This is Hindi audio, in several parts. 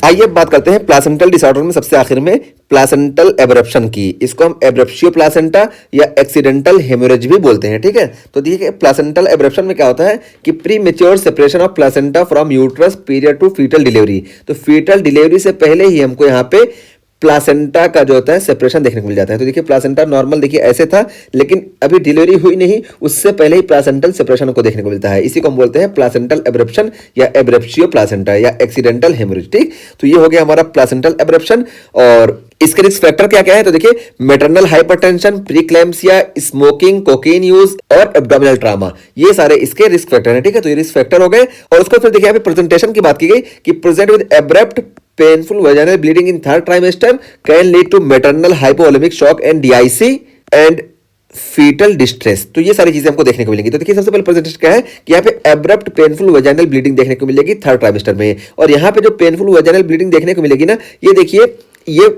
आइए अब बात करते हैं प्लासेंटल डिसऑर्डर में सबसे आखिर में प्लासेंटल एब्रप्शन की। इसको हम एब्रप्शियो प्लासेंटा या एक्सीडेंटल हेमोरेज भी बोलते हैं, ठीक है। तो देखिए प्लासेंटल एब्रप्शन में क्या होता है कि premature separation of placenta from uterus period to fetal delivery. तो फीटल डिलीवरी से पहले ही हमको यहाँ पे प्लासेंटा का जो होता है सेपरेशन देखने को मिल जाता है। तो देखिए प्लासेंटा नॉर्मल देखिए ऐसे था, लेकिन अभी डिलीवरी हुई नहीं, उससे पहले ही प्लासेंटल सेपरेशन को देखने को मिलता है। इसी को हम बोलते हैं प्लासेंटल एब्रप्शन या एब्रप्शियो प्लासेंटा या एक्सीडेंटल हेमोरेज, ठीक। तो ये हो गया हमारा प्लासेंटल एब्रप्शन। और इसके रिस्क फैक्टर क्या क्या है, तो देखिए maternal hypertension, pre-eclampsia, smoking, cocaine use और एब्डोमिनल ट्रामा, ये सारे इसके रिस्क फैक्टर हैं, ठीक है। तो ये रिस्क फैक्टर हो गए। और उसको फिर देखिए यहाँ पे प्रेजेंटेशन की बात की गई कि present with abrupt painful vaginal bleeding in third trimester can lead to maternal hypovolemic shock and DIC and fetal distress. तो ये सारी चीजें हमको देखने को मिलेंगी। तो देखिए सबसे पहले प्रेजेंटेशन क्या है कि यहाँ पे एब्रप्ट पेनफुल वेजाइनल ब्लीडिंग देखने को मिलेगी थर्ड ट्राइमेस्टर में। और यहाँ पे जो पेनफुल वेजाइनल ब्लीडिंग देखने को मिलेगी ना, ये देखिए ये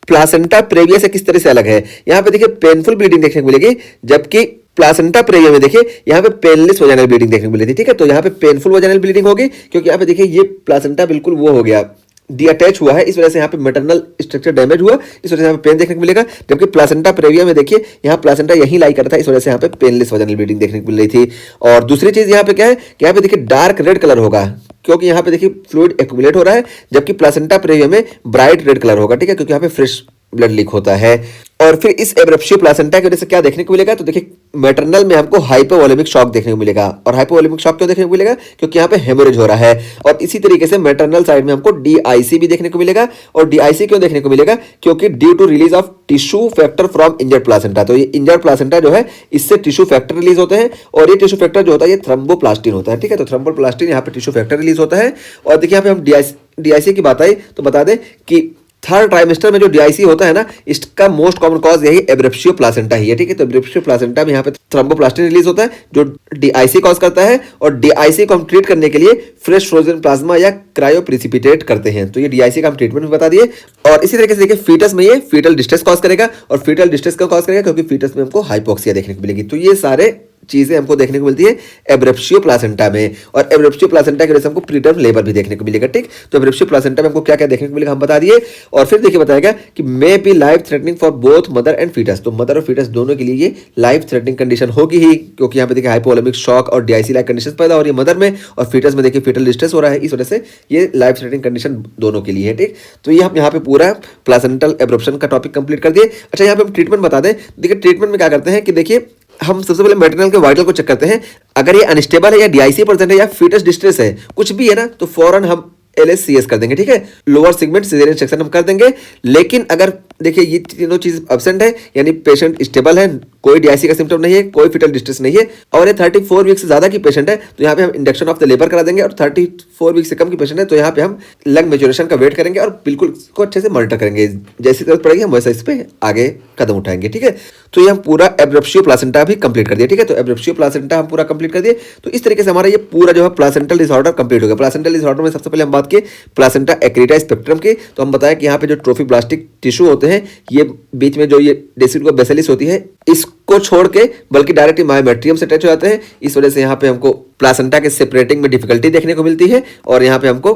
प्लासेंटा प्रेविया से किस तरह से अलग है। यहाँ पे देखिए पेनफुल ब्लीडिंग देखने को मिलेगी, जबकि प्लासेंटा प्रेविया में देखिए यहाँ पे पेनलेस वेजाइनल ब्लीडिंग देखने को मिलेगी, ठीक है। तो यहाँ पे पेनफुल वेजाइनल ब्लीडिंग होगी क्योंकि यहाँ पे देखिए ये प्लासेंटा बिल्कुल वो हो गया, डीअटैच हुआ है, इस वजह से यहाँ पे मैटरनल स्ट्रक्चर डैमेज हुआ, इस वजह से यहाँ पे पेन देखने को मिलेगा। जबकि प्लासेंटा प्रेविया में देखिए यहाँ प्लासेंटा यहीं लाई करता था, इस वजह से यहाँ पे पेनलेस वेजाइनल ब्लीडिंग देखने को मिल रही थी। और दूसरी चीज यहाँ पे क्या है कि यहाँ पे देखिए डार्क रेड कलर होगा, क्योंकि यहाँ पे देखिए फ्लूइड एक्यूमुलेट हो रहा है, जबकि प्लासेंटा प्रेविया में ब्राइट रेड कलर होगा, ठीक है, क्योंकि यहाँ पे फ्रेश ब्लड लीक होता है। और फिर इस एब्रप्शियो प्लासेंटा की वजह से क्या देखने को मिलेगा, तो देखिए मैटरनल में हमको हाइपोवोलेमिक शॉक देखने को मिलेगा। और हाइपोवोलेमिक शॉक क्यों देखने को मिलेगा, क्योंकि यहाँ पे हेमोरेज हो रहा है। और इसी तरीके से मैटरनल साइड में हमको डीआईसी भी देखने को मिलेगा। और डीआईसी क्यों देखने को मिलेगा, क्योंकि due to release of tissue factor from injured placenta. तो ये इंजर्ड प्लासेंटा जो है इससे टिश्यू फैक्टर रिलीज होते हैं, और ये टिश्यू फैक्टर जो होता है ये थ्रोम्बोप्लास्टिन होता है, ठीक है। तो थ्रोम्बोप्लास्टिन यहाँ पे टिश्यू फैक्टर रिलीज होता है। और देखिए यहाँ पे हम डीआईसी की बात आई तो बता दें कि थर्ड ट्राइमेस्टर में जो डीआईसी होता है ना, इसका मोस्ट कॉमन कॉज यही एब्रप्शियो प्लासेंटा ही है, ठीक है। तो एब्रप्शियो प्लासेंटा में यहाँ पे थ्रोम्बोप्लास्टिन रिलीज होता है जो डीआईसी कॉज करता है। और डीआईसी को हम ट्रीट करने के लिए फ्रेश फ्रोजन प्लाज्मा या क्रायो प्रिसिपिटेट करते हैं। तो ये डीआईसी का हम ट्रीटमेंट भी बता दिए। और इसी तरीके से देखिए फीटस में ये फीटल डिस्ट्रेस कॉज करेगा। और फीटल डिस्ट्रेस क्यों कॉज करेगा, क्योंकि फीटस में हमको हाइपोक्सिया देखने को मिलेगी। तो ये सारे चीजें हमको देखने को मिलती है एब्रप्शियो प्लासेंटा में। और एब्रप्शियो प्लासेंटा की वजह से हमको प्रीटर्म लेबर भी देखने को मिलेगा, ठीक। तो एब्रप्शियो प्लासेंटा में हमको क्या क्या देखने को मिलेगा हम बता दिए। और फिर देखिए बताएगा कि may be life threatening for both mother and fetus. तो मदर और फीटस दोनों के लिए ये लाइफ थ्रेटनिंग कंडीशन होगी ही, क्योंकि यहाँ पे देखिए हाइपोवोलेमिक शॉक और डीआईसी लाइक कंडीशन पैदा हो रही है मदर में, और फीटस में देखिए फीटल डिस्ट्रेस हो रहा है, इस वजह से ये लाइफ थ्रेटनिंग कंडीशन दोनों के लिए है, ठीक। तो ये हम यहाँ पे पूरा प्लासेंटल एब्रप्शन का टॉपिक कंप्लीट कर दिए। अच्छा यहाँ पे हम ट्रीटमेंट बता दें। देखिए ट्रीटमेंट में क्या करते हैं कि देखिए हम सबसे पहले मैटरनल के वाइटल को चेक करते हैं। अगर ये अनस्टेबल है या डीआईसी प्रेजेंट है या फीटस डिस्ट्रेस है, कुछ भी है ना, तो फौरन हम LSCS कर देंगे, ठीक है, लोअर सेगमेंट सिजेरियन सेक्शन हम कर देंगे। लेकिन अगर देखिए ये तीनों चीज एब्सेंट है, यानी पेशेंट स्टेबल है, कोई डीआईसी का सिम्टम नहीं है, कोई फीटल डिस्ट्रेस नहीं है, और ये 34 वीक से ज्यादा की पेशेंट है, तो यहाँ पे हम इंडक्शन ऑफ द लेबर करा देंगे। और 34 वीक से कम की पेशेंट है तो यहाँ पे हम लंग मेच्योरेशन का वेट करेंगे और बिल्कुल इसको अच्छे से मॉनिटर करेंगे। जैसी जरूरत पड़ेगी हम वैसा इस पे आगे कदम उठाएंगे, ठीक है। तो ये हम पूरा एब्रप्शियो प्लासेंटा भी कंप्लीट कर दिया, ठीक है। तो एब्रप्शियो प्लासेंटा हम पूरा कंप्लीट कर दिए। तो इस तरीके से हमारा ये पूरा जो है प्लासेंटल डिसऑर्डर कंप्लीट हो गया। प्लासेंटल डिसऑर्डर में सबसे पहले हम बात की प्लासेंटा एक्रीटा स्पेक्ट्रम की। तो हम बताया कि यहाँ पे जो ट्रोफिब्लास्टिक टिश्यू होते हैं, ये बीच में जो ये डेसिडुआ बेसिलिस होती है, इसको छोड़ के बल्कि डायरेक्टली मायोमेट्रियम से टच हो जाते हैं। इस वजह से यहाँ पे हमको प्लासेंटा के सेपरेटिंग में डिफिकल्टी देखने को मिलती है, और यहाँ पे हमको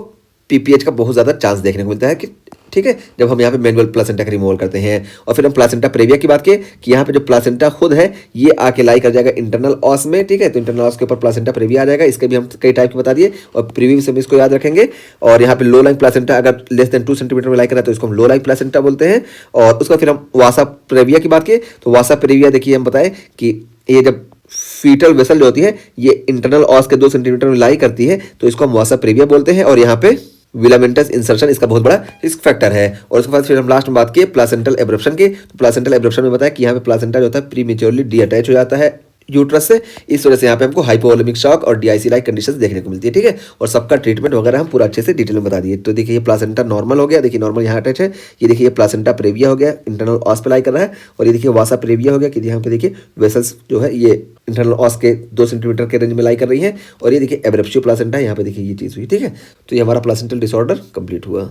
पीपीएच का बहुत ज्यादा चांस देखने को मिलता है कि ठीक है, जब हम यहाँ पे मैनुअल प्लासेंटा का रिमूवल करते हैं। और फिर हम प्लासेंटा प्रेविया की बात करें कि यहाँ पे जो प्लासेंटा खुद है ये आके लाई कर जाएगा इंटरनल ऑस में, ठीक है। तो इंटरनल ऑस के ऊपर प्लासेंटा प्रेविया आ जाएगा। इसके भी हम कई टाइप के बता दिए, और प्रीवियस से भी इसको याद रखेंगे। और यहाँ पे लो लाइन प्लासेंटा अगर लेस देन 2 सेंटीमीटर में लाई करा तो इसको हम लो लाइन प्लासेंटा बोलते हैं। और उसका फिर हम वासा प्रेविया की बात करें तो वासा प्रेविया देखिए हम बताएं कि ये जब फीटल वेसल जो होती है ये इंटरनल ऑस के 2 सेंटीमीटर में लाई करती है, तो इसको हम वासा प्रेविया बोलते हैं। और यहाँ पे विलामेंटस इंसर्शन इसका बहुत बड़ा रिस्क फैक्टर है। और उसके बाद फिर हम लास्ट में बात की प्लासेंटल एब्रप्शन की। तो प्लासेंटल एब्रप्शन में बताया कि यहाँ पे प्लासेंटा जो होता है प्रीमेच्योरली डीअटैच हो जाता है यूट्रस से, इस वजह से यहाँ पे हमको हाइपोवोलेमिक शॉक और डीआईसी लाइक कंडीशंस देखने को मिलती है, ठीक है। और सबका ट्रीटमेंट वगैरह हम पूरा अच्छे से डिटेल में बता दिए। तो देखिए ये प्लासेंटा नॉर्मल हो गया, देखिए नॉर्मल यहाँ अटैच है। ये देखिए ये प्लासेंटा प्रेविया हो गया, इंटरनल ऑस पे लाई कर रहा है। और ये देखिए वासा प्रेविया हो गया कि यहाँ पे देखिए वेसल्स जो है ये इंटरनल ऑस के 2 सेंटीमीटर के रेंज में लाई कर रही है। और ये देखिए एब्रप्शियो प्लासेंटा, यहाँ पे देखिए ये चीज़ हुई, ठीक है। तो ये हमारा प्लासेंटल डिसऑर्डर कंप्लीट हुआ।